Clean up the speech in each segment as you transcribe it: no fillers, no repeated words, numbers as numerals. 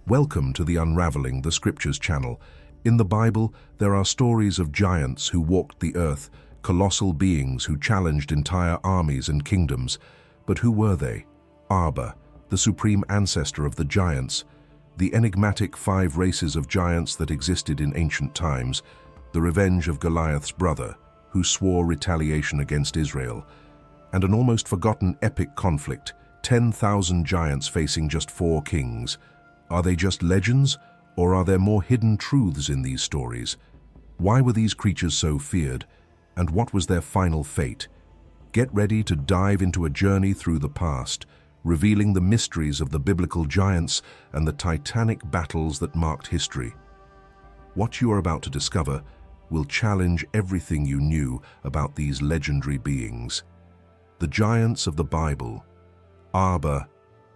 Welcome to the Unraveling the Scriptures channel. In the Bible, there are stories of giants who walked the earth, colossal beings who challenged entire armies and kingdoms. But who were they? Arba, the supreme ancestor of the giants, the enigmatic 5 races of giants that existed in ancient times, the revenge of Goliath's brother, who swore retaliation against Israel, and an almost forgotten epic conflict, 10,000 giants facing just 4 kings. Are they just legends, or are there more hidden truths in these stories? Why were these creatures so feared, and what was their final fate? Get ready to dive into a journey through the past, revealing the mysteries of the biblical giants and the titanic battles that marked history. What you are about to discover will challenge everything you knew about these legendary beings. The giants of the Bible: Arba,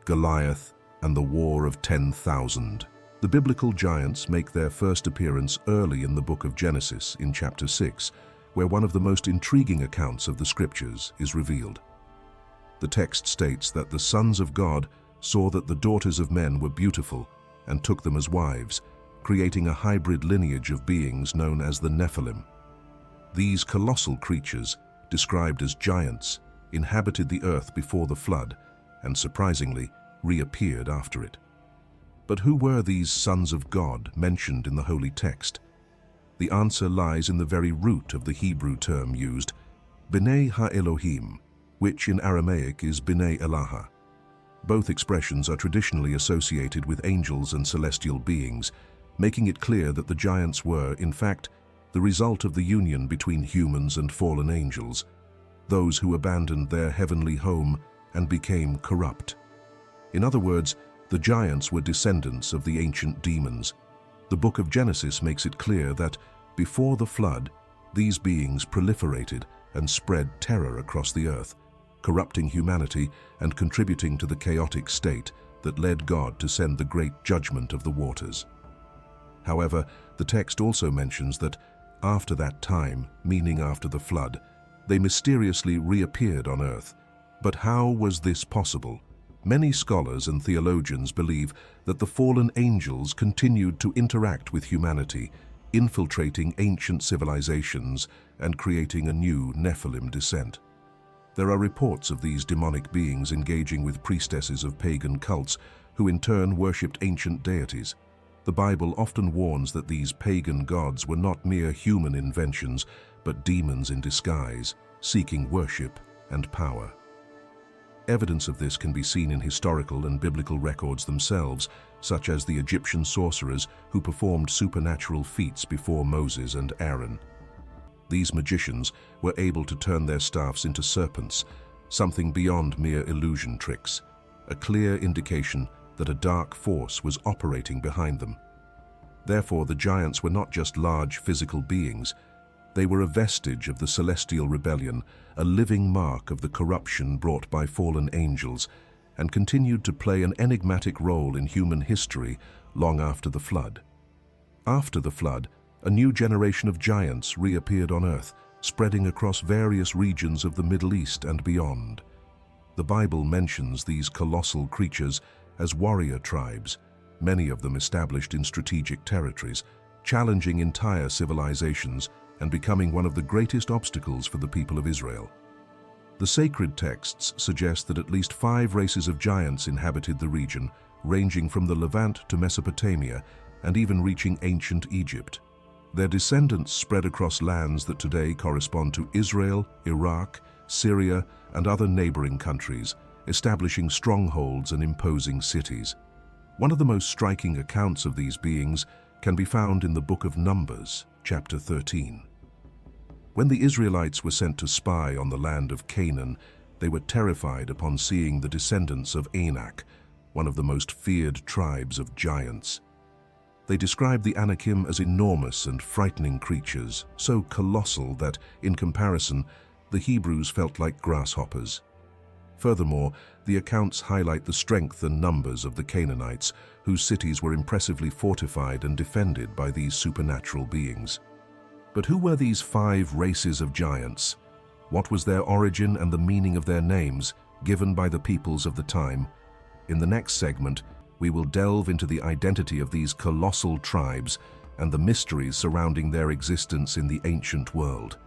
Goliath, and the War of 10,000. The biblical giants make their first appearance early in the book of Genesis, in chapter 6, where one of the most intriguing accounts of the scriptures is revealed. The text states that the sons of God saw that the daughters of men were beautiful and took them as wives, creating a hybrid lineage of beings known as the Nephilim. These colossal creatures, described as giants, inhabited the earth before the flood and, surprisingly, reappeared after it. But who were these sons of God mentioned in the holy text? The answer lies in the very root of the Hebrew term used, B'nai ha-Elohim, which in Aramaic is B'nai Elaha. Both expressions are traditionally associated with angels and celestial beings, making it clear that the giants were, in fact, the result of the union between humans and fallen angels, those who abandoned their heavenly home and became corrupt. In other words, the giants were descendants of the ancient demons. The book of Genesis makes it clear that, before the flood, these beings proliferated and spread terror across the earth, corrupting humanity and contributing to the chaotic state that led God to send the great judgment of the waters. However, the text also mentions that after that time, meaning after the flood, they mysteriously reappeared on earth. But how was this possible? Many scholars and theologians believe that the fallen angels continued to interact with humanity, infiltrating ancient civilizations and creating a new Nephilim descent. There are reports of these demonic beings engaging with priestesses of pagan cults who in turn worshipped ancient deities. The Bible often warns that these pagan gods were not mere human inventions, but demons in disguise, seeking worship and power. Evidence of this can be seen in historical and biblical records themselves, such as the Egyptian sorcerers who performed supernatural feats before Moses and Aaron. These magicians were able to turn their staffs into serpents, something beyond mere illusion tricks, a clear indication that a dark force was operating behind them. Therefore, the giants were not just large physical beings. They were a vestige of the celestial rebellion, a living mark of the corruption brought by fallen angels, and continued to play an enigmatic role in human history long after the flood. After the flood, a new generation of giants reappeared on earth, spreading across various regions of the Middle East and beyond. The Bible mentions these colossal creatures as warrior tribes, many of them established in strategic territories, challenging entire civilizations and becoming one of the greatest obstacles for the people of Israel. The sacred texts suggest that at least 5 races of giants inhabited the region, ranging from the Levant to Mesopotamia and even reaching ancient Egypt. Their descendants spread across lands that today correspond to Israel, Iraq, Syria, and other neighboring countries, establishing strongholds and imposing cities. One of the most striking accounts of these beings can be found in the book of Numbers, chapter 13. When the Israelites were sent to spy on the land of Canaan, they were terrified upon seeing the descendants of Anak, one of the most feared tribes of giants. They described the Anakim as enormous and frightening creatures, so colossal that, in comparison, the Hebrews felt like grasshoppers. Furthermore, the accounts highlight the strength and numbers of the Canaanites, whose cities were impressively fortified and defended by these supernatural beings. But who were these 5 races of giants? What was their origin and the meaning of their names, given by the peoples of the time? In the next segment, we will delve into the identity of these colossal tribes and the mysteries surrounding their existence in the ancient world.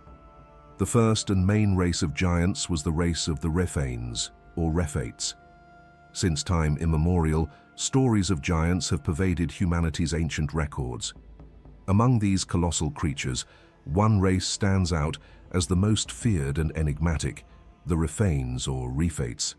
The first and main race of giants was the race of the Refaines, or Rephates. Since time immemorial, stories of giants have pervaded humanity's ancient records. Among these colossal creatures, one race stands out as the most feared and enigmatic, the Refaines or Rephates.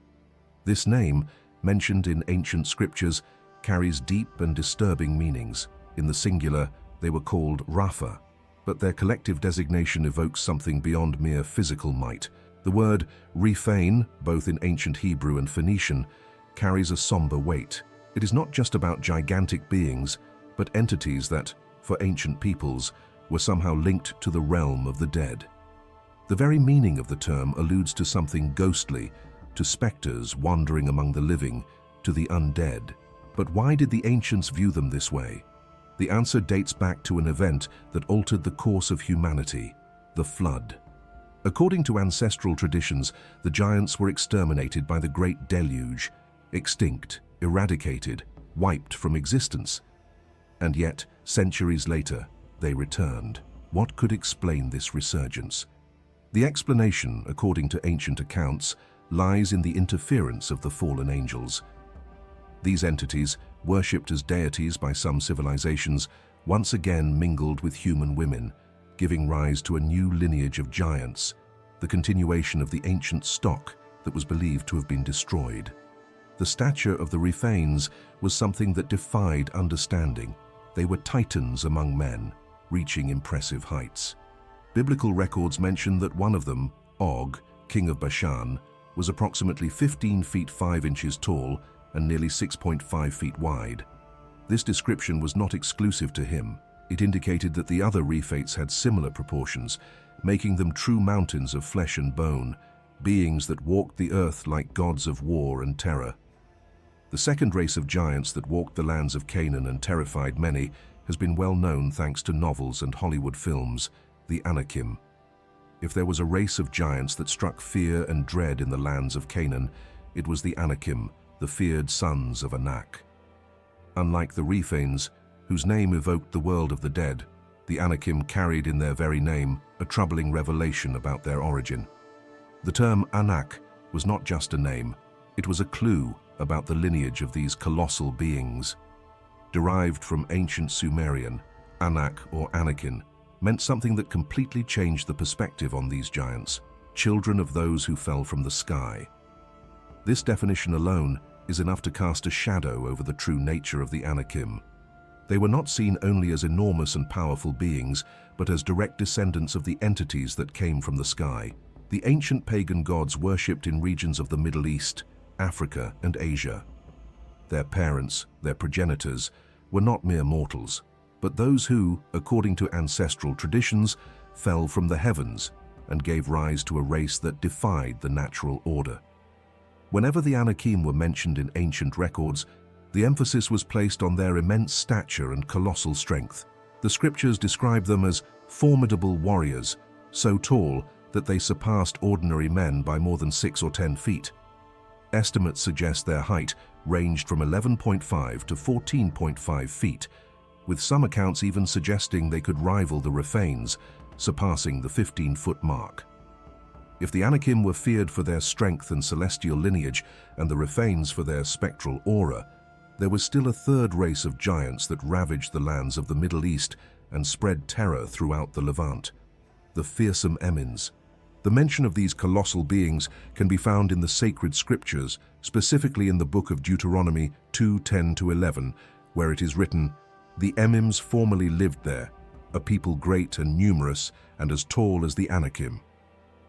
This name, mentioned in ancient scriptures, carries deep and disturbing meanings. In the singular, they were called Rapha, but their collective designation evokes something beyond mere physical might. The word Refain, both in ancient Hebrew and Phoenician, carries a somber weight. It is not just about gigantic beings, but entities that, for ancient peoples, were somehow linked to the realm of the dead. The very meaning of the term alludes to something ghostly, to specters wandering among the living, to the undead. But why did the ancients view them this way? The answer dates back to an event that altered the course of humanity, the flood. According to ancestral traditions, the giants were exterminated by the Great Deluge, extinct, eradicated, wiped from existence. And yet, centuries later, they returned. What could explain this resurgence? The explanation, according to ancient accounts, lies in the interference of the fallen angels. These entities, worshipped as deities by some civilizations, once again mingled with human women, giving rise to a new lineage of giants, the continuation of the ancient stock that was believed to have been destroyed. The stature of the Refaines was something that defied understanding. They were titans among men, reaching impressive heights. Biblical records mention that one of them, Og, king of Bashan, was approximately 15 feet 5 inches tall and nearly 6.5 feet wide. This description was not exclusive to him. It indicated that the other Rephates had similar proportions, making them true mountains of flesh and bone, beings that walked the earth like gods of war and terror. The second race of giants that walked the lands of Canaan and terrified many has been well known thanks to novels and Hollywood films, the Anakim. If there was a race of giants that struck fear and dread in the lands of Canaan, it was the Anakim, the feared sons of Anak. Unlike the Refaines, whose name evoked the world of the dead, the Anakim carried in their very name a troubling revelation about their origin. The term Anak was not just a name, it was a clue about the lineage of these colossal beings. Derived from ancient Sumerian, Anak or Anakin meant something that completely changed the perspective on these giants, children of those who fell from the sky. This definition alone is enough to cast a shadow over the true nature of the Anakim. They were not seen only as enormous and powerful beings, but as direct descendants of the entities that came from the sky. The ancient pagan gods worshipped in regions of the Middle East, Africa, and Asia. Their parents, their progenitors, were not mere mortals, but those who, according to ancestral traditions, fell from the heavens and gave rise to a race that defied the natural order. Whenever the Anakim were mentioned in ancient records, the emphasis was placed on their immense stature and colossal strength. The scriptures describe them as formidable warriors, so tall that they surpassed ordinary men by more than 6 or 10 feet. Estimates suggest their height ranged from 11.5 to 14.5 feet, with some accounts even suggesting they could rival the Refaines, surpassing the 15-foot mark. If the Anakim were feared for their strength and celestial lineage, and the Refaines for their spectral aura, there was still a third race of giants that ravaged the lands of the Middle East and spread terror throughout the Levant: the fearsome Emims. The mention of these colossal beings can be found in the sacred scriptures, specifically in the book of Deuteronomy 2:10-11, where it is written, "The Emims formerly lived there, a people great and numerous and as tall as the Anakim."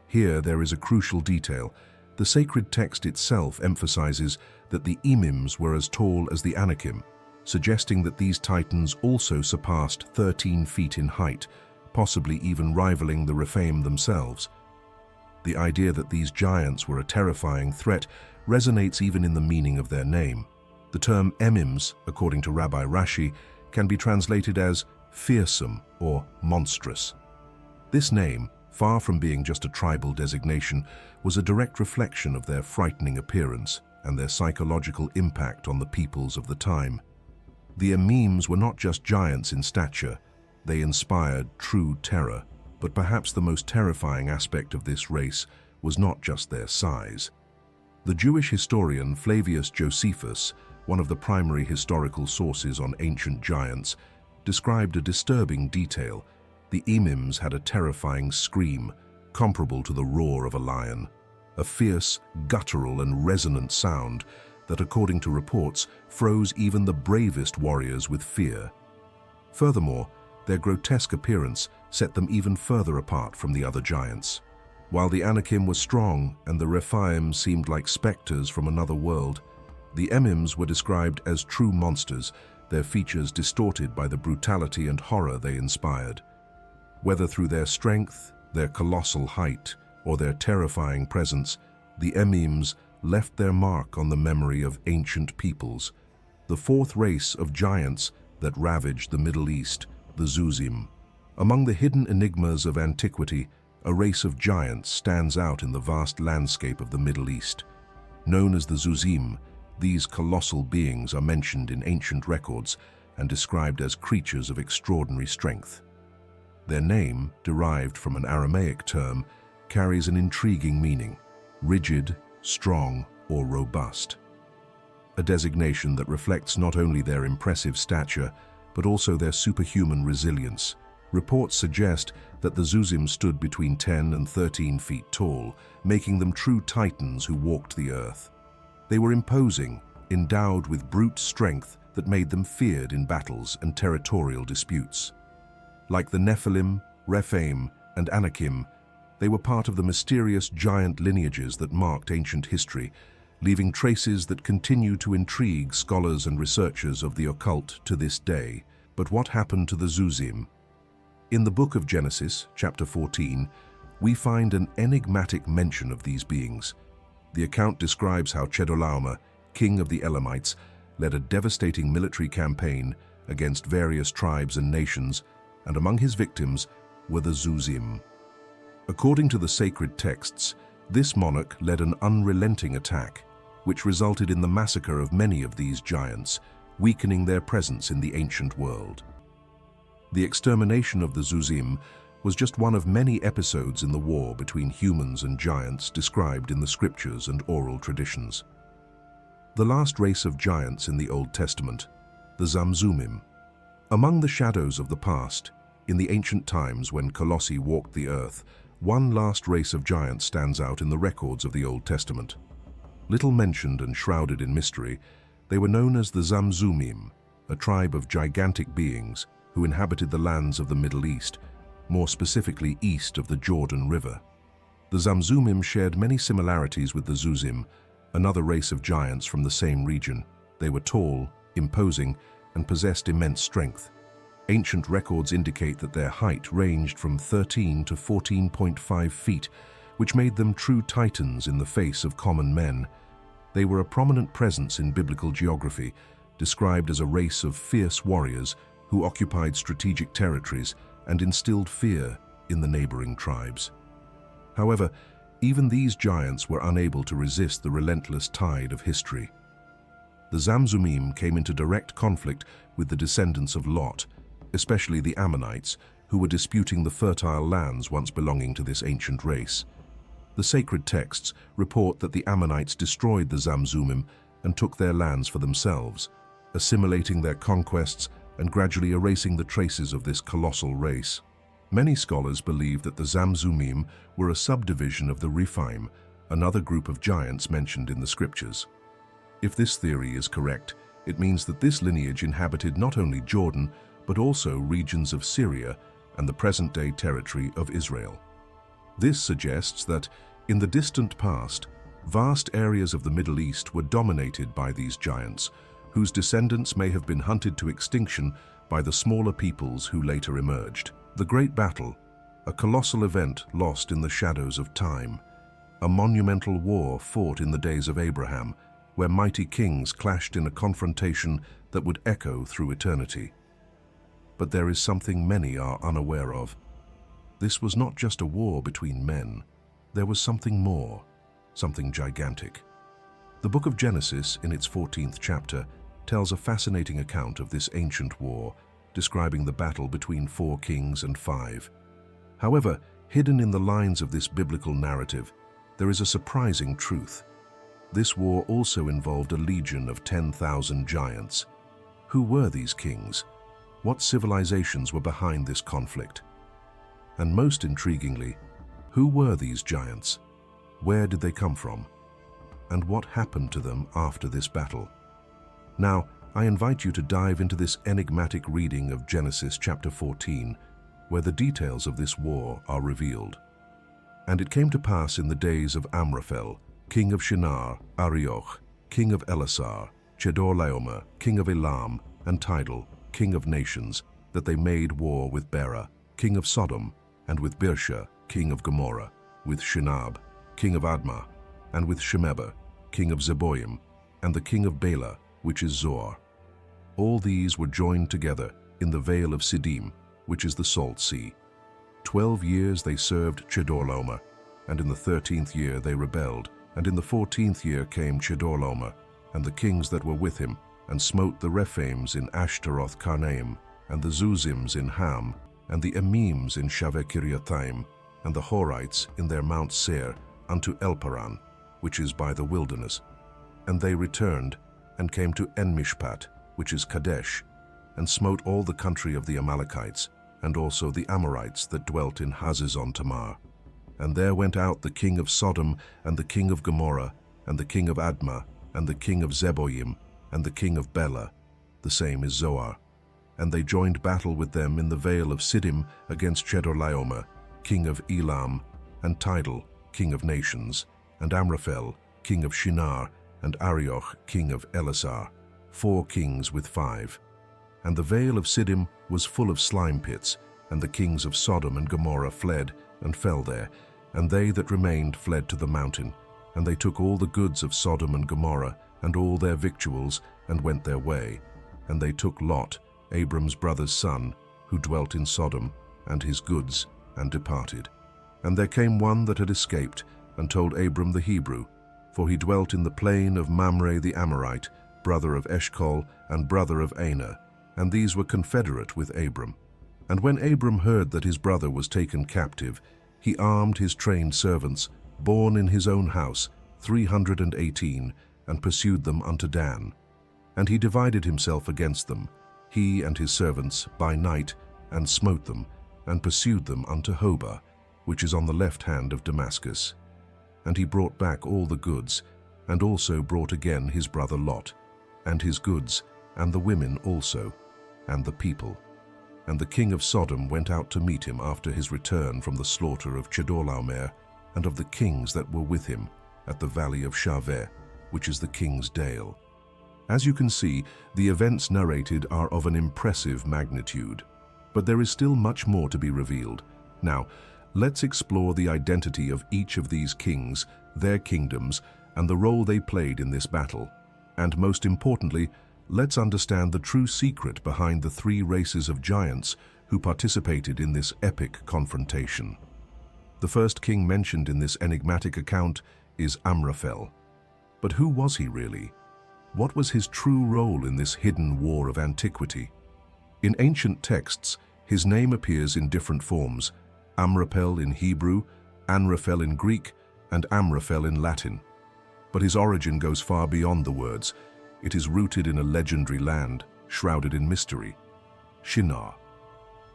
Here there is a crucial detail. The sacred text itself emphasizes that the Emims were as tall as the Anakim, suggesting that these titans also surpassed 13 feet in height, possibly even rivaling the Rephaim themselves. The idea that these giants were a terrifying threat resonates even in the meaning of their name. The term Emims, according to Rabbi Rashi, can be translated as fearsome or monstrous. This name, far from being just a tribal designation, was a direct reflection of their frightening appearance. and their psychological impact on the peoples of the time. The Emims were not just giants in stature, they inspired true terror. But perhaps the most terrifying aspect of this race was not just their size. The Jewish historian Flavius Josephus, one of the primary historical sources on ancient giants, described a disturbing detail. The Emims had a terrifying scream, comparable to the roar of a lion, a fierce, guttural and resonant sound that, according to reports, froze even the bravest warriors with fear. Furthermore, their grotesque appearance set them even further apart from the other giants. While the Anakim were strong and the Rephaim seemed like specters from another world, the Emims were described as true monsters, their features distorted by the brutality and horror they inspired. Whether through their strength, their colossal height, or their terrifying presence, the Emims left their mark on the memory of ancient peoples. The fourth race of giants that ravaged the Middle East, the Zuzim. Among the hidden enigmas of antiquity, a race of giants stands out in the vast landscape of the Middle East. Known as the Zuzim, these colossal beings are mentioned in ancient records and described as creatures of extraordinary strength. Their name, derived from an Aramaic term, carries an intriguing meaning: rigid, strong, or robust. A designation that reflects not only their impressive stature, but also their superhuman resilience. Reports suggest that the Zuzim stood between 10 and 13 feet tall, making them true titans who walked the earth. They were imposing, endowed with brute strength that made them feared in battles and territorial disputes. Like the Nephilim, Refaines and Anakim, they were part of the mysterious giant lineages that marked ancient history, leaving traces that continue to intrigue scholars and researchers of the occult to this day. But what happened to the Zuzim? In the book of Genesis, chapter 14, we find an enigmatic mention of these beings. The account describes how Chedorlaomer, king of the Elamites, led a devastating military campaign against various tribes and nations, and among his victims were the Zuzim. According to the sacred texts, this monarch led an unrelenting attack, which resulted in the massacre of many of these giants, weakening their presence in the ancient world. The extermination of the Zuzim was just one of many episodes in the war between humans and giants described in the scriptures and oral traditions. The last race of giants in the Old Testament, the Zamzumim. Among the shadows of the past, in the ancient times when Colossi walked the earth, one last race of giants stands out in the records of the Old Testament. Little mentioned and shrouded in mystery, they were known as the Zamzumim, a tribe of gigantic beings who inhabited the lands of the Middle East, more specifically east of the Jordan River. The Zamzumim shared many similarities with the Zuzim, another race of giants from the same region. They were tall, imposing, and possessed immense strength. Ancient records indicate that their height ranged from 13 to 14.5 feet, which made them true titans in the face of common men. They were a prominent presence in biblical geography, described as a race of fierce warriors who occupied strategic territories and instilled fear in the neighboring tribes. However, even these giants were unable to resist the relentless tide of history. The Zamzumim came into direct conflict with the descendants of Lot, especially the Ammonites, who were disputing the fertile lands once belonging to this ancient race. The sacred texts report that the Ammonites destroyed the Zamzumim and took their lands for themselves, assimilating their conquests and gradually erasing the traces of this colossal race. Many scholars believe that the Zamzumim were a subdivision of the Rephaim, another group of giants mentioned in the scriptures. If this theory is correct, it means that this lineage inhabited not only Jordan, but also regions of Syria and the present-day territory of Israel. This suggests that, in the distant past, vast areas of the Middle East were dominated by these giants, whose descendants may have been hunted to extinction by the smaller peoples who later emerged. The Great Battle, a colossal event lost in the shadows of time, a monumental war fought in the days of Abraham, where mighty kings clashed in a confrontation that would echo through eternity. But there is something many are unaware of. This was not just a war between men. There was something more, something gigantic. The book of Genesis, in its 14th chapter, tells a fascinating account of this ancient war, describing the battle between 4 kings and 5. However, hidden in the lines of this biblical narrative, there is a surprising truth. This war also involved a legion of 10,000 giants. Who were these kings? What civilizations were behind this conflict? And most intriguingly, who were these giants? Where did they come from? And what happened to them after this battle? Now, I invite you to dive into this enigmatic reading of Genesis chapter 14, where the details of this war are revealed. And it came to pass in the days of Amraphel, king of Shinar, Arioch, king of Elasar, Chedorlaomer, king of Elam, and Tidal, king of nations, that they made war with Bera, king of Sodom, and with Birsha, king of Gomorrah, with Shinab, king of Admah, and with Shemeba, king of Zeboim, and the king of Bela, which is Zoar. All these were joined together in the vale of Siddim, which is the Salt Sea. 12 years they served Chedorlaomer, and in the 13th year they rebelled, and in the 14th year came Chedorlaomer, and the kings that were with him, and smote the Rephaims in Ashtaroth Karnaim, and the Zuzims in Ham, and the Emims in Shaveh-Kiriathaim, and the Horites in their Mount Seir, unto Elparan, which is by the wilderness. And they returned, and came to En-Mishpat, which is Kadesh, and smote all the country of the Amalekites, and also the Amorites that dwelt in Hazezon Tamar. And there went out the king of Sodom, and the king of Gomorrah, and the king of Admah, and the king of Zeboim, and the king of Bela, the same is Zoar. And they joined battle with them in the vale of Siddim against Chedorlaomer, king of Elam, and Tidal, king of nations, and Amraphel, king of Shinar, and Arioch, king of Elasar, 4 kings with 5. And the vale of Siddim was full of slime pits, and the kings of Sodom and Gomorrah fled, and fell there, and they that remained fled to the mountain. And they took all the goods of Sodom and Gomorrah, and all their victuals, and went their way. And they took Lot, Abram's brother's son, who dwelt in Sodom, and his goods, and departed. And there came one that had escaped, and told Abram the Hebrew, for he dwelt in the plain of Mamre the Amorite, brother of Eshcol, and brother of Aner, and these were confederate with Abram. And when Abram heard that his brother was taken captive, he armed his trained servants, born in his own house, 318, and pursued them unto Dan. And he divided himself against them, he and his servants, by night, and smote them, and pursued them unto Hobah, which is on the left hand of Damascus. And he brought back all the goods, and also brought again his brother Lot, and his goods, and the women also, and the people. And the king of Sodom went out to meet him after his return from the slaughter of Chedorlaomer, and of the kings that were with him, at the valley of Shaveh, which is the king's dale. As you can see, the events narrated are of an impressive magnitude. But there is still much more to be revealed. Now, let's explore the identity of each of these kings, their kingdoms, and the role they played in this battle. And most importantly, let's understand the true secret behind the 3 races of giants who participated in this epic confrontation. The first king mentioned in this enigmatic account is Amraphel. But who was he really? What was his true role in this hidden war of antiquity? In ancient texts, his name appears in different forms: Amraphel in Hebrew, Anraphel in Greek, and Amraphel in Latin. But his origin goes far beyond the words. It is rooted in a legendary land, shrouded in mystery. Shinar.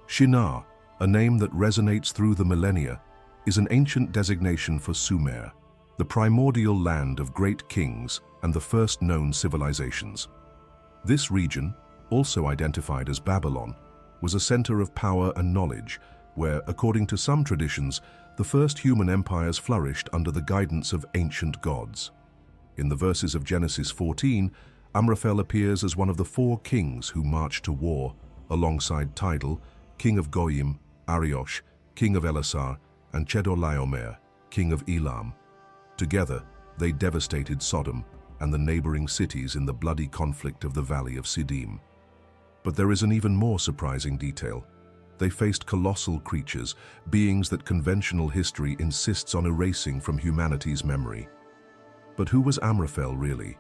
Shinar, a name that resonates through the millennia, is an ancient designation for Sumer, the primordial land of great kings and the first known civilizations. This region, also identified as Babylon, was a center of power and knowledge, where, according to some traditions, the first human empires flourished under the guidance of ancient gods. In the verses of Genesis 14, Amraphel appears as one of the 4 kings who marched to war, alongside Tidal, king of Goyim, Arioch, king of Elasar, and Chedorlaomer, king of Elam. Together, they devastated Sodom and the neighboring cities in the bloody conflict of the valley of Siddim. But there is an even more surprising detail. They faced colossal creatures, beings that conventional history insists on erasing from humanity's memory. But who was Amraphel really?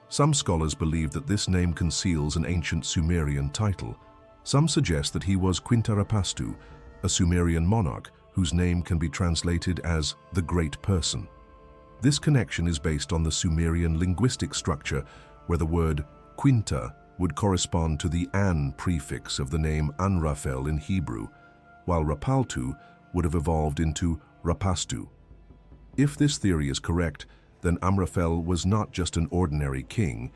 Some scholars believe that this name conceals an ancient Sumerian title. Some suggest that he was Quintarapastu, a Sumerian monarch whose name can be translated as the Great Person. This connection is based on the Sumerian linguistic structure, where the word Quinta would correspond to the An prefix of the name Anraphel in Hebrew, while Rapaltu would have evolved into Rapastu. If this theory is correct, then Amraphel was not just an ordinary king.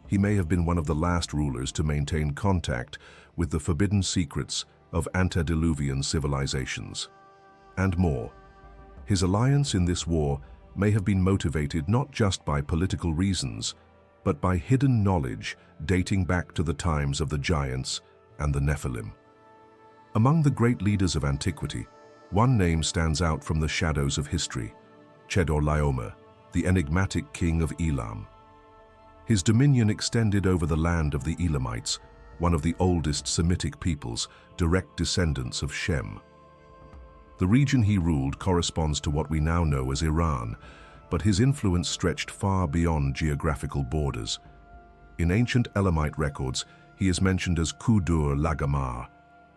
He may have been one of the last rulers to maintain contact with the forbidden secrets of antediluvian civilizations. And more. His alliance in this war may have been motivated not just by political reasons, but by hidden knowledge dating back to the times of the giants and the Nephilim. Among the great leaders of antiquity, one name stands out from the shadows of history: Chedorlaomer, the enigmatic king of Elam. His dominion extended over the land of the Elamites, one of the oldest Semitic peoples, direct descendants of Shem. The region he ruled corresponds to what we now know as Iran, but his influence stretched far beyond geographical borders. In ancient Elamite records, he is mentioned as Kudur Lagamar,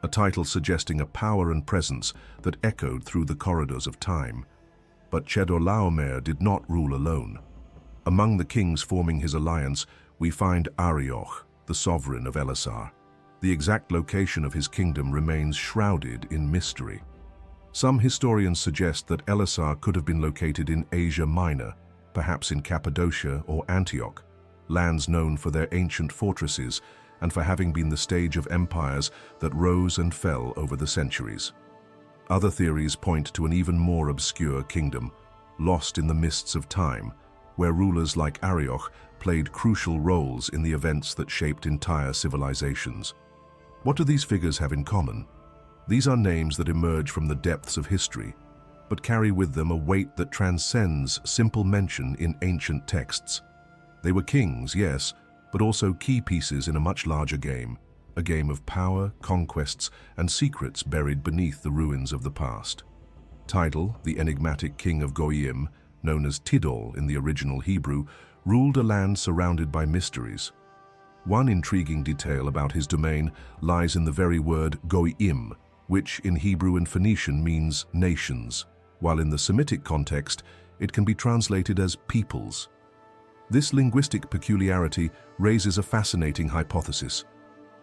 a title suggesting a power and presence that echoed through the corridors of time. But Chedorlaomer did not rule alone. Among the kings forming his alliance, we find Arioch, the sovereign of Elasar. The exact location of his kingdom remains shrouded in mystery. Some historians suggest that Elasar could have been located in Asia Minor, perhaps in Cappadocia or Antioch, lands known for their ancient fortresses and for having been the stage of empires that rose and fell over the centuries. Other theories point to an even more obscure kingdom, lost in the mists of time, where rulers like Arioch played crucial roles in the events that shaped entire civilizations. What do these figures have in common? These are names that emerge from the depths of history, but carry with them a weight that transcends simple mention in ancient texts. They were kings, yes, but also key pieces in a much larger game, a game of power, conquests, and secrets buried beneath the ruins of the past. Tidal, the enigmatic king of Goyim, known as Tidal in the original Hebrew, ruled a land surrounded by mysteries. One intriguing detail about his domain lies in the very word Goyim, which in Hebrew and Phoenician means nations, while in the Semitic context it can be translated as peoples. This linguistic peculiarity raises a fascinating hypothesis.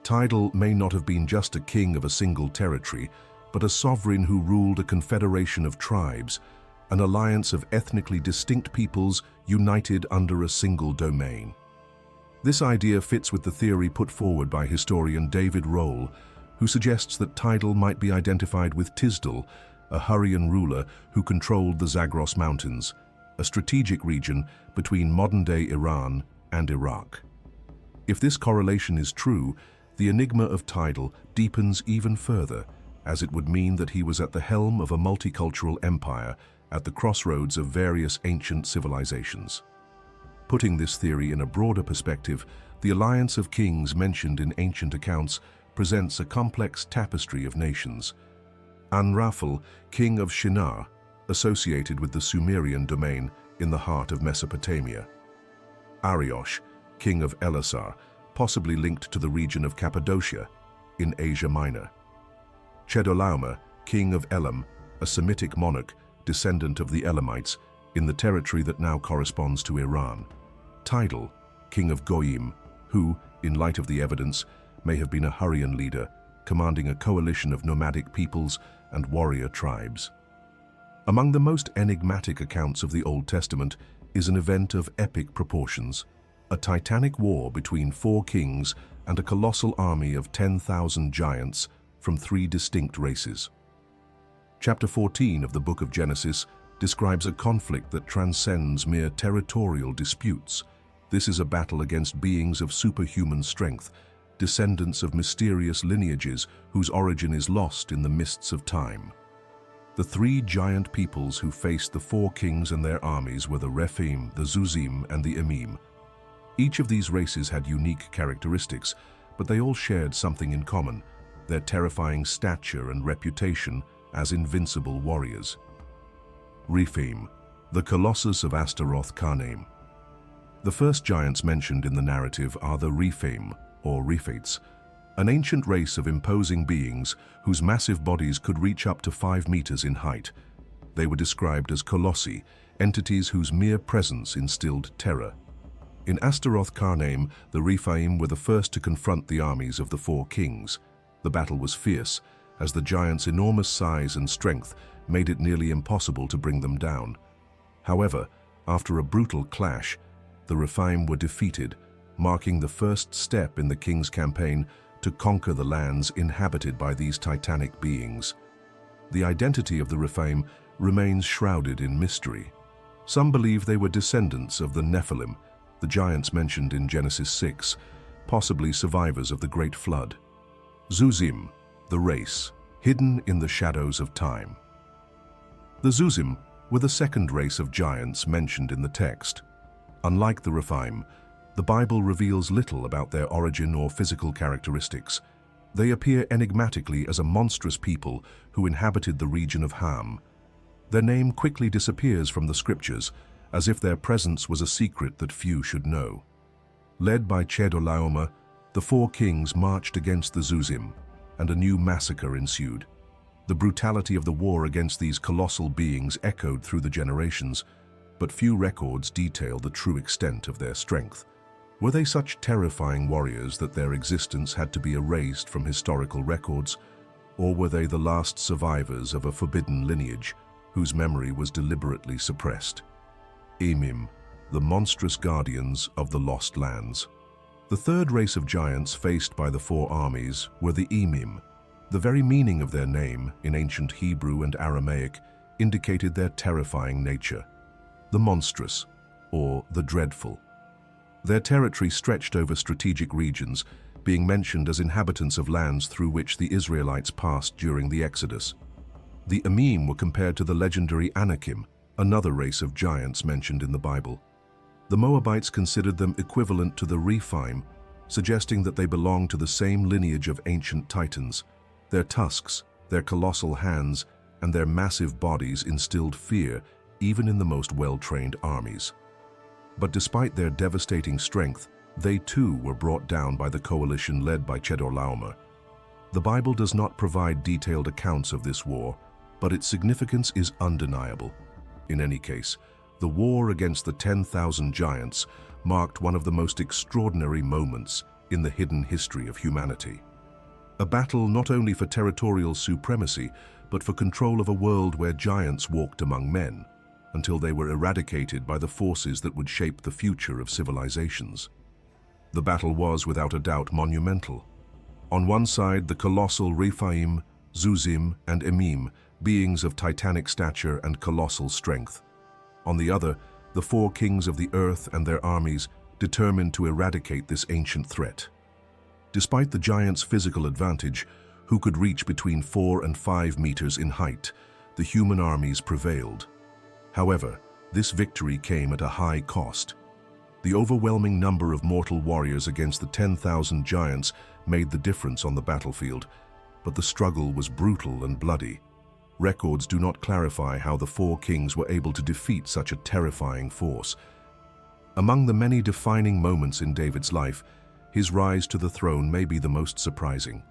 Tidal may not have been just a king of a single territory, but a sovereign who ruled a confederation of tribes, an alliance of ethnically distinct peoples united under a single domain. This idea fits with the theory put forward by historian David Rohl, who suggests that Tidal might be identified with Tisdal, a Hurrian ruler who controlled the Zagros Mountains, a strategic region between modern-day Iran and Iraq. If this correlation is true, the enigma of Tidal deepens even further, as it would mean that he was at the helm of a multicultural empire at the crossroads of various ancient civilizations. Putting this theory in a broader perspective, the alliance of kings mentioned in ancient accounts presents a complex tapestry of nations. Anraphel, king of Shinar, associated with the Sumerian domain in the heart of Mesopotamia. Arioch, king of Elasar, possibly linked to the region of Cappadocia in Asia Minor. Chedorlaomer, king of Elam, a Semitic monarch, descendant of the Elamites, in the territory that now corresponds to Iran. Tidal, king of Goyim, who, in light of the evidence, may have been a Hurrian leader, commanding a coalition of nomadic peoples and warrior tribes. Among the most enigmatic accounts of the Old Testament is an event of epic proportions, a titanic war between 4 kings and a colossal army of 10,000 giants from 3 distinct races. Chapter 14 of the book of Genesis describes a conflict that transcends mere territorial disputes. This is a battle against beings of superhuman strength, descendants of mysterious lineages whose origin is lost in the mists of time. The 3 giant peoples who faced the 4 kings and their armies were the Rephaim, the Zuzim, and the Emim. Each of these races had unique characteristics, but they all shared something in common: their terrifying stature and reputation as invincible warriors. Rephaim, The Colossus of Astaroth-Karnaim. The first giants mentioned in the narrative are the Rephaim, or Refates, an ancient race of imposing beings whose massive bodies could reach up to 5 meters in height. They were described as colossi, entities whose mere presence instilled terror. In Astaroth-Karnaim, the Rephaim were the first to confront the armies of the 4 kings. The battle was fierce, as the giants' enormous size and strength made it nearly impossible to bring them down. However, after a brutal clash, the Rephaim were defeated, marking the first step in the king's campaign to conquer the lands inhabited by these titanic beings. The identity of the Rephaim remains shrouded in mystery. Some believe they were descendants of the Nephilim, the giants mentioned in Genesis 6, possibly survivors of the Great Flood. Zuzim, the race, hidden in the shadows of time. The Zuzim were the second race of giants mentioned in the text. Unlike the Rephaim, the Bible reveals little about their origin or physical characteristics. They appear enigmatically as a monstrous people who inhabited the region of Ham. Their name quickly disappears from the scriptures, as if their presence was a secret that few should know. Led by Chedorlaomer, the 4 kings marched against the Zuzim, and a new massacre ensued. The brutality of the war against these colossal beings echoed through the generations, but few records detail the true extent of their strength. Were they such terrifying warriors that their existence had to be erased from historical records, or were they the last survivors of a forbidden lineage whose memory was deliberately suppressed? Emim, the monstrous guardians of the lost lands. The third race of giants faced by the 4 armies were the Emim. The very meaning of their name, in ancient Hebrew and Aramaic, indicated their terrifying nature. The monstrous, or the dreadful. Their territory stretched over strategic regions, being mentioned as inhabitants of lands through which the Israelites passed during the Exodus. The Emim were compared to the legendary Anakim, another race of giants mentioned in the Bible. The Moabites considered them equivalent to the Rephaim, suggesting that they belonged to the same lineage of ancient titans. Their tusks, their colossal hands, and their massive bodies instilled fear even in the most well-trained armies. But despite their devastating strength, they too were brought down by the coalition led by Chedorlaomer. The Bible does not provide detailed accounts of this war, but its significance is undeniable. In any case, the war against the 10,000 giants marked one of the most extraordinary moments in the hidden history of humanity. A battle not only for territorial supremacy, but for control of a world where giants walked among men, until they were eradicated by the forces that would shape the future of civilizations. The battle was, without a doubt, monumental. On one side, the colossal Rephaim, Zuzim, and Emim, beings of titanic stature and colossal strength. On the other, the 4 kings of the earth and their armies, determined to eradicate this ancient threat. Despite the giants' physical advantage, who could reach between 4 and 5 meters in height, the human armies prevailed. However, this victory came at a high cost. The overwhelming number of mortal warriors against the 10,000 giants made the difference on the battlefield, but the struggle was brutal and bloody. Records do not clarify how the 4 kings were able to defeat such a terrifying force. Among the many defining moments in David's life, his rise to the throne may be the most surprising.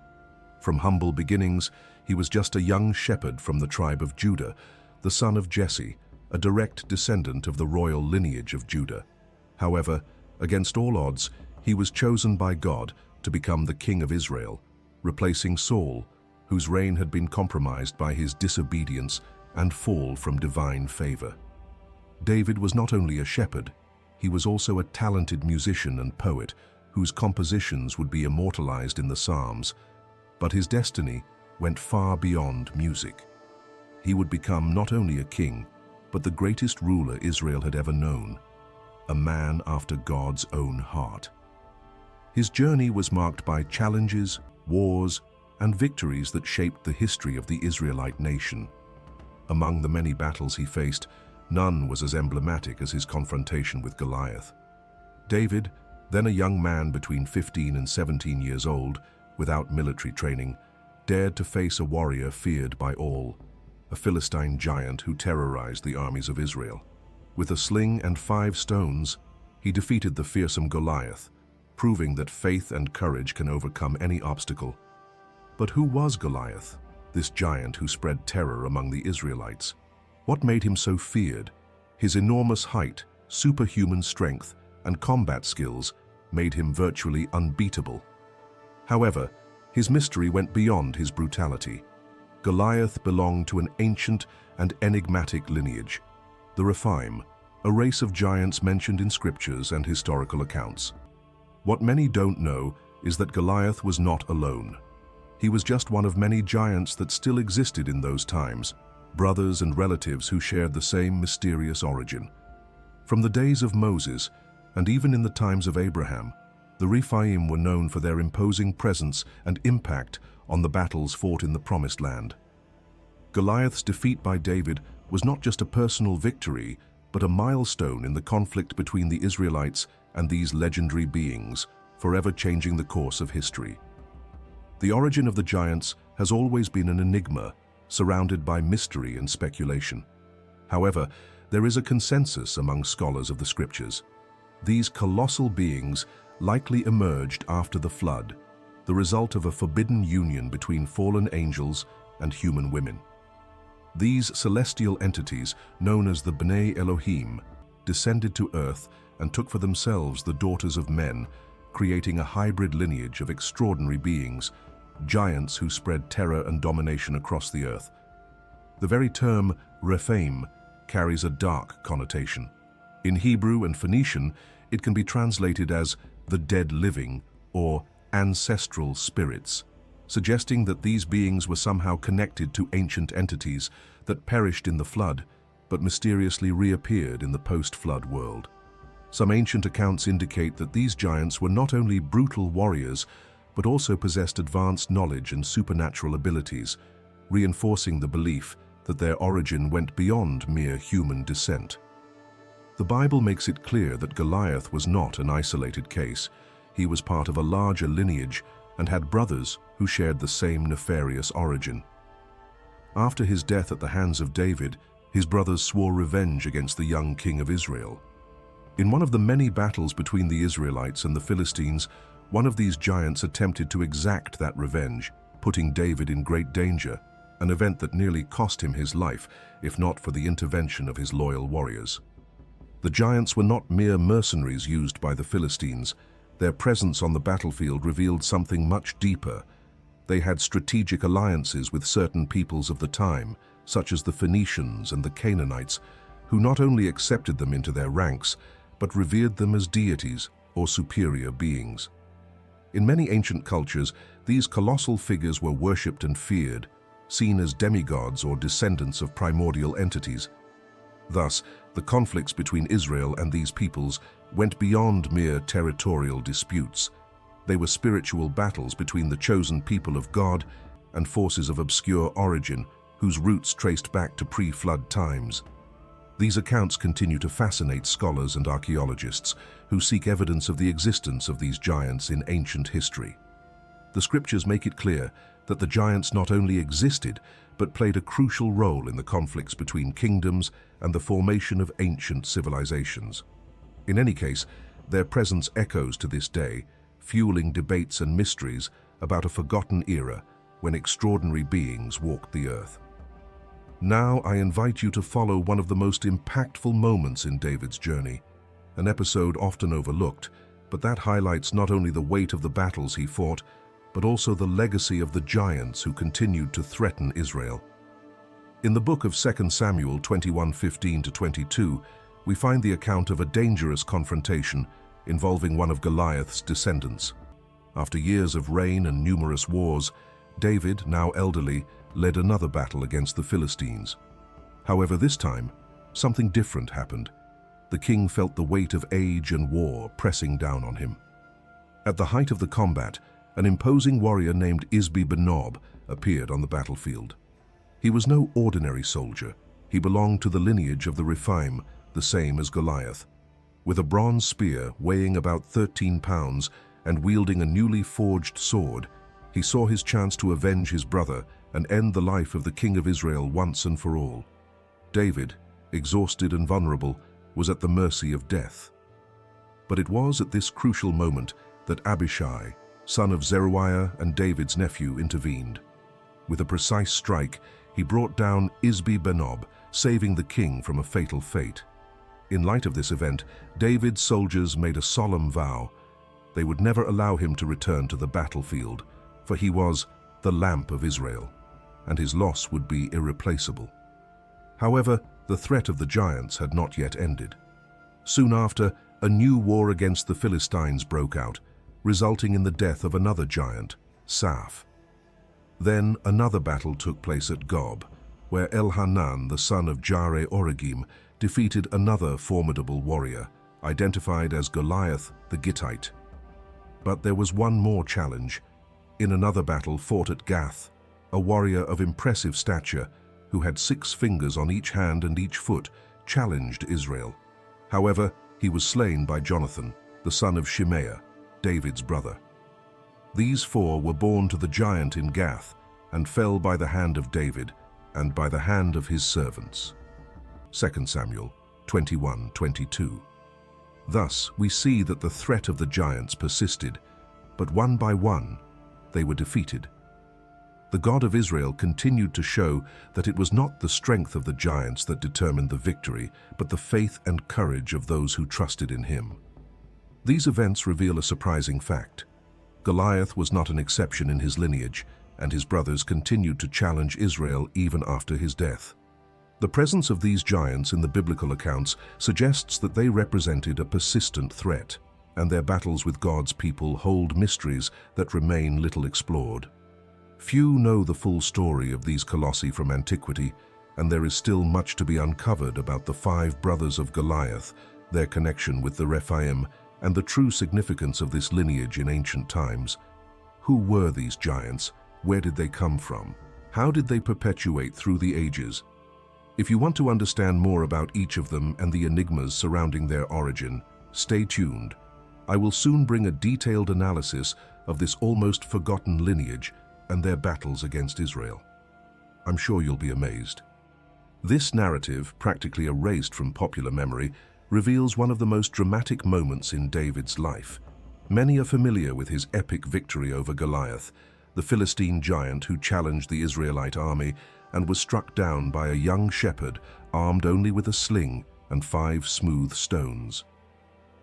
From humble beginnings, he was just a young shepherd from the tribe of Judah, the son of Jesse, a direct descendant of the royal lineage of Judah. However, against all odds, he was chosen by God to become the king of Israel, replacing Saul, whose reign had been compromised by his disobedience and fall from divine favor. David was not only a shepherd, he was also a talented musician and poet whose compositions would be immortalized in the Psalms. But his destiny went far beyond music. He would become not only a king, but the greatest ruler Israel had ever known, a man after God's own heart. His journey was marked by challenges, wars, and victories that shaped the history of the Israelite nation. Among the many battles he faced, none was as emblematic as his confrontation with Goliath. David, then a young man between 15 and 17 years old, without military training, dared to face a warrior feared by all, a Philistine giant who terrorized the armies of Israel. With a sling and 5 stones, he defeated the fearsome Goliath, proving that faith and courage can overcome any obstacle. But who was Goliath, this giant who spread terror among the Israelites? What made him so feared? His enormous height, superhuman strength, and combat skills made him virtually unbeatable. However, his mystery went beyond his brutality. Goliath belonged to an ancient and enigmatic lineage, the Rephaim, a race of giants mentioned in scriptures and historical accounts. What many don't know is that Goliath was not alone. He was just one of many giants that still existed in those times, brothers and relatives who shared the same mysterious origin. From the days of Moses, and even in the times of Abraham, the Rephaim were known for their imposing presence and impact on the battles fought in the Promised Land. Goliath's defeat by David was not just a personal victory, but a milestone in the conflict between the Israelites and these legendary beings, forever changing the course of history. The origin of the giants has always been an enigma, surrounded by mystery and speculation. However, there is a consensus among scholars of the scriptures. These colossal beings likely emerged after the flood, the result of a forbidden union between fallen angels and human women. These celestial entities, known as the Bnei Elohim, descended to earth and took for themselves the daughters of men, creating a hybrid lineage of extraordinary beings, giants who spread terror and domination across the earth. The very term Rephaim carries a dark connotation. In Hebrew and Phoenician, it can be translated as the dead living or ancestral spirits, suggesting that these beings were somehow connected to ancient entities that perished in the flood, but mysteriously reappeared in the post-flood world. Some ancient accounts indicate that these giants were not only brutal warriors, but also possessed advanced knowledge and supernatural abilities, reinforcing the belief that their origin went beyond mere human descent. The Bible makes it clear that Goliath was not an isolated case. He was part of a larger lineage and had brothers who shared the same nefarious origin. After his death at the hands of David, his brothers swore revenge against the young king of Israel. In one of the many battles between the Israelites and the Philistines, one of these giants attempted to exact that revenge, putting David in great danger, an event that nearly cost him his life, if not for the intervention of his loyal warriors. The giants were not mere mercenaries used by the Philistines. Their presence on the battlefield revealed something much deeper. They had strategic alliances with certain peoples of the time, such as the Phoenicians and the Canaanites, who not only accepted them into their ranks, but revered them as deities or superior beings. In many ancient cultures, these colossal figures were worshipped and feared, seen as demigods or descendants of primordial entities. Thus, the conflicts between Israel and these peoples went beyond mere territorial disputes. They were spiritual battles between the chosen people of God and forces of obscure origin, whose roots traced back to pre-flood times. These accounts continue to fascinate scholars and archaeologists who seek evidence of the existence of these giants in ancient history. The scriptures make it clear that the giants not only existed, but played a crucial role in the conflicts between kingdoms and the formation of ancient civilizations. In any case, their presence echoes to this day, fueling debates and mysteries about a forgotten era when extraordinary beings walked the earth. Now I invite you to follow one of the most impactful moments in David's journey, an episode often overlooked, but that highlights not only the weight of the battles he fought, but also the legacy of the giants who continued to threaten Israel. In the book of 2 Samuel 21:15-22, we find the account of a dangerous confrontation involving one of Goliath's descendants. After years of reign and numerous wars, David, now elderly, led another battle against the Philistines. However, this time, something different happened. The king felt the weight of age and war pressing down on him. At the height of the combat, an imposing warrior named Isbi-Benob appeared on the battlefield. He was no ordinary soldier. He belonged to the lineage of the Rephaim, the same as Goliath. With a bronze spear weighing about 13 pounds and wielding a newly forged sword, he saw his chance to avenge his brother and end the life of the king of Israel once and for all. David, exhausted and vulnerable, was at the mercy of death. But it was at this crucial moment that Abishai, son of Zeruiah and David's nephew, intervened. With a precise strike, he brought down Isbi-Benob, saving the king from a fatal fate. In light of this event, David's soldiers made a solemn vow. They would never allow him to return to the battlefield, for he was the lamp of Israel, and his loss would be irreplaceable. However, the threat of the giants had not yet ended. Soon after, a new war against the Philistines broke out, resulting in the death of another giant, Saph. Then another battle took place at Gob, where Elhanan, the son of Jare-Oregim, defeated another formidable warrior, identified as Goliath the Gittite. But there was one more challenge. In another battle fought at Gath, a warrior of impressive stature, who had 6 fingers on each hand and each foot, challenged Israel. However, he was slain by Jonathan, the son of Shimea, David's brother. These 4 were born to the giant in Gath, and fell by the hand of David, and by the hand of his servants. 2 Samuel 21:22. Thus, we see that the threat of the giants persisted, but one by one, they were defeated. The God of Israel continued to show that it was not the strength of the giants that determined the victory, but the faith and courage of those who trusted in him. These events reveal a surprising fact. Goliath was not an exception in his lineage, and his brothers continued to challenge Israel even after his death. The presence of these giants in the biblical accounts suggests that they represented a persistent threat, and their battles with God's people hold mysteries that remain little explored. Few know the full story of these colossi from antiquity, and there is still much to be uncovered about the 5 brothers of Goliath, their connection with the Rephaim, and the true significance of this lineage in ancient times. Who were these giants? Where did they come from? How did they perpetuate through the ages? If you want to understand more about each of them and the enigmas surrounding their origin, stay tuned. I will soon bring a detailed analysis of this almost forgotten lineage and their battles against Israel. I'm sure you'll be amazed. This narrative, practically erased from popular memory, reveals one of the most dramatic moments in David's life. Many are familiar with his epic victory over Goliath, the Philistine giant who challenged the Israelite army and was struck down by a young shepherd armed only with a sling and 5 smooth stones.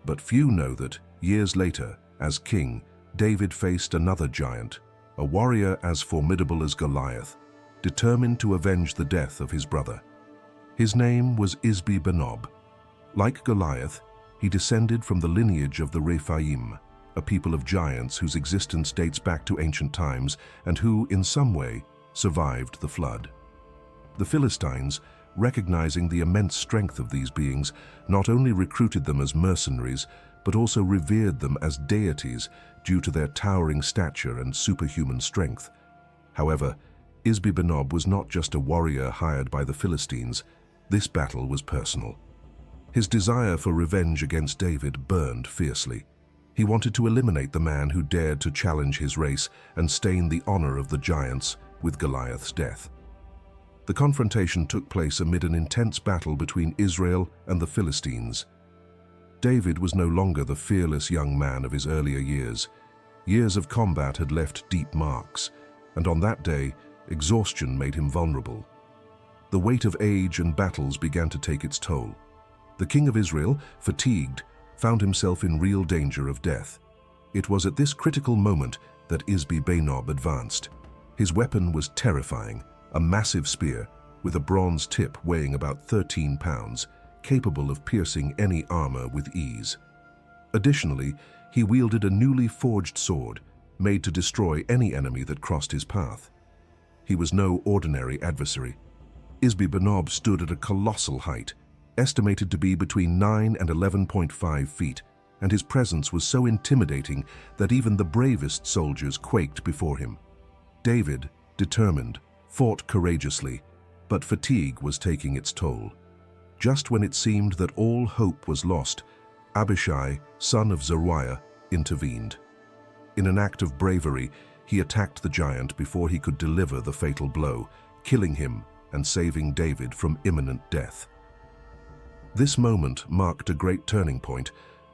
But few know that, years later, as king, David faced another giant, a warrior as formidable as Goliath, determined to avenge the death of his brother. His name was Isbi-Benob. Like Goliath, he descended from the lineage of the Rephaim, a people of giants whose existence dates back to ancient times and who, in some way, survived the flood. The Philistines, recognizing the immense strength of these beings, not only recruited them as mercenaries, but also revered them as deities due to their towering stature and superhuman strength. However, Isbi-Benob was not just a warrior hired by the Philistines. This battle was personal. His desire for revenge against David burned fiercely. He wanted to eliminate the man who dared to challenge his race and stain the honor of the giants with Goliath's death. The confrontation took place amid an intense battle between Israel and the Philistines. David was no longer the fearless young man of his earlier years. Years of combat had left deep marks, and on that day, exhaustion made him vulnerable. The weight of age and battles began to take its toll. The king of Israel, fatigued, found himself in real danger of death. It was at this critical moment that Isbi-Benob advanced. His weapon was terrifying, a massive spear with a bronze tip weighing about 13 pounds, capable of piercing any armor with ease. Additionally, he wielded a newly forged sword, made to destroy any enemy that crossed his path. He was no ordinary adversary. Isbi-Benob stood at a colossal height, estimated to be between 9 and 11.5 feet, and his presence was so intimidating that even the bravest soldiers quaked before him. David, determined, fought courageously, but fatigue was taking its toll. Just when it seemed that all hope was lost, Abishai, son of Zeruiah, intervened. In an act of bravery, he attacked the giant before he could deliver the fatal blow, killing him and saving David from imminent death. This moment marked a great turning point.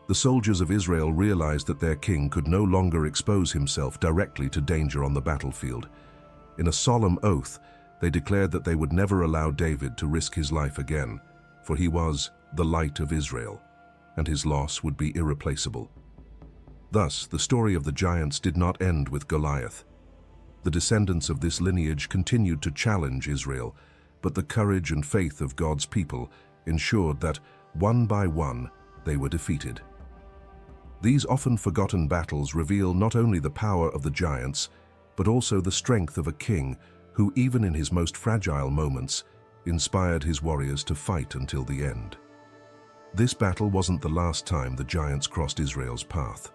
The soldiers of Israel realized that their king could no longer expose himself directly to danger on the battlefield. In a solemn oath, they declared that they would never allow David to risk his life again, for he was the light of Israel, and his loss would be irreplaceable. Thus, the story of the giants did not end with Goliath. The descendants of this lineage continued to challenge Israel, but the courage and faith of God's people ensured that, one by one, they were defeated. These often forgotten battles reveal not only the power of the giants, but also the strength of a king who, even in his most fragile moments, inspired his warriors to fight until the end. This battle wasn't the last time the giants crossed Israel's path.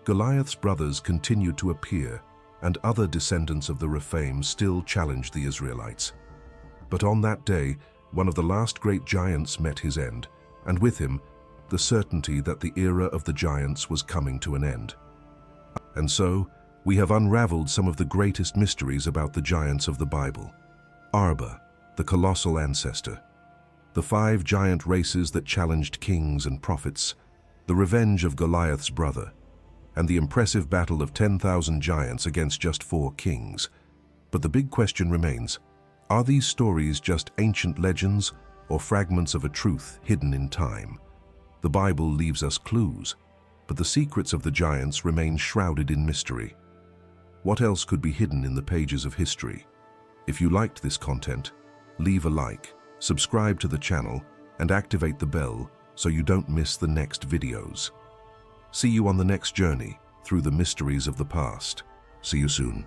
Goliath's brothers continued to appear, and other descendants of the Rephaim still challenged the Israelites. But on that day, one of the last great giants met his end, and with him, the certainty that the era of the giants was coming to an end. And so, we have unraveled some of the greatest mysteries about the giants of the Bible. Arba, the colossal ancestor. The 5 giant races that challenged kings and prophets. The revenge of Goliath's brother. And the impressive battle of 10,000 giants against just 4 kings. But the big question remains, are these stories just ancient legends or fragments of a truth hidden in time? The Bible leaves us clues, but the secrets of the giants remain shrouded in mystery. What else could be hidden in the pages of history? If you liked this content, leave a like, subscribe to the channel, and activate the bell so you don't miss the next videos. See you on the next journey through the mysteries of the past. See you soon.